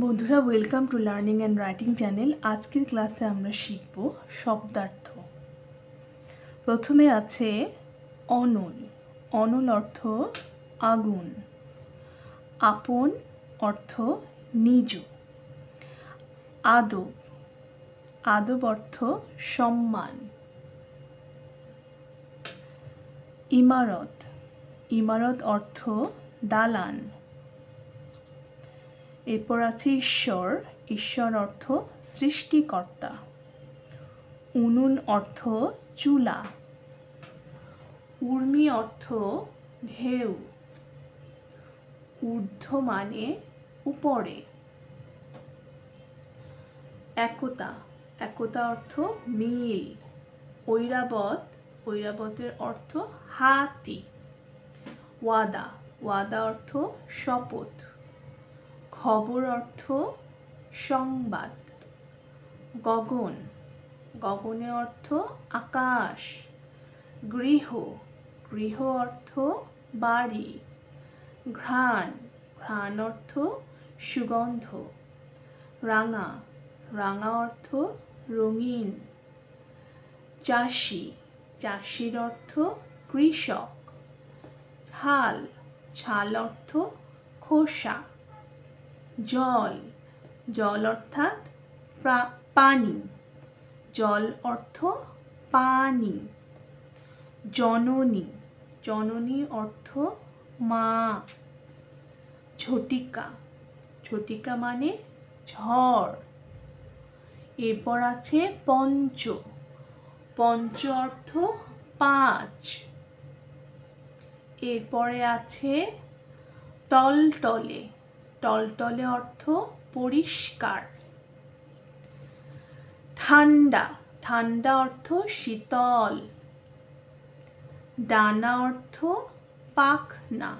বন্ধুরা, welcome to learning and writing channel. আজকের ক্লাসে আমরা শিখব শব্দার্থ। প্রথমে আছে অনল। অনল অর্থ আগুন। আপন অর্থ নিজ। আদব। আদব অর্থ সম্মান। ইমারত। ইমারত অর্থ দালান। এরপর আছে ঈশ্বর। ঈশ্বর অর্থ সৃষ্টিকর্তা। উনুন অর্থ চুলা। উর্মি অর্থ ঢেউ। ঊর্ধ্ব মানে উপরে। একতা। একতা অর্থ মিল। ঐরাবত। ঐরাবতের অর্থ হাতি। ওয়াদা। ওয়াদা অর্থ শপথ। খবর অর্থ সংবাদ। গগন। গগনে অর্থ আকাশ। গৃহ। গৃহ অর্থ বাড়ি। ঘ্রাণ। ঘ্রাণ অর্থ সুগন্ধ। রাঙা। রাঙা অর্থ রঙিন। চাষি। চাষির অর্থ কৃষক। ছাল। ছাল অর্থ খোসা। জল। জল অর্থাৎ পানি। জল অর্থ পানি। জননী। জননী অর্থ মা। ঝটিকা। ঝটিকা মানে ঝড়। এরপর আছে পঞ্চ। পঞ্চ অর্থ পাঁচ। এরপরে আছে টলটলে। টলটলে অর্থ পরিষ্কার। ঠান্ডা। ঠান্ডা অর্থ শীতল। ডানা অর্থ পাখনা।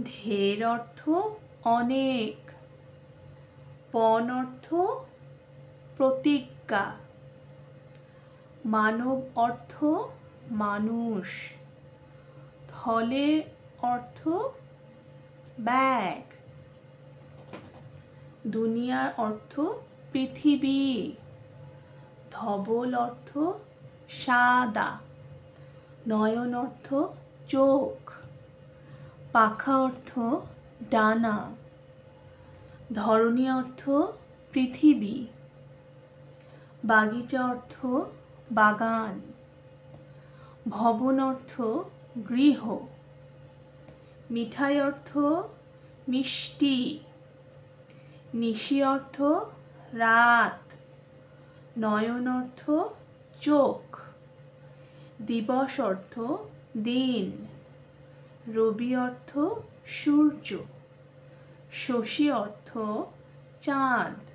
ঢের অর্থ অনেক। পণ অর্থ প্রতিজ্ঞা। মানব অর্থ মানুষ। থলে অর্থ ব্যাগ। দুনিয়ার অর্থ পৃথিবী। ধবল অর্থ সাদা। নয়ন অর্থ চোখ। পাখা অর্থ ডানা। ধরণী অর্থ পৃথিবী। বাগিচা অর্থ বাগান। ভবন অর্থ গৃহ। মিঠাই অর্থ মিষ্টি। নিশি অর্থ রাত। নয়ন অর্থ চোখ। দিবস অর্থ দিন। রবি অর্থ সূর্য। শশী অর্থ চাঁদ।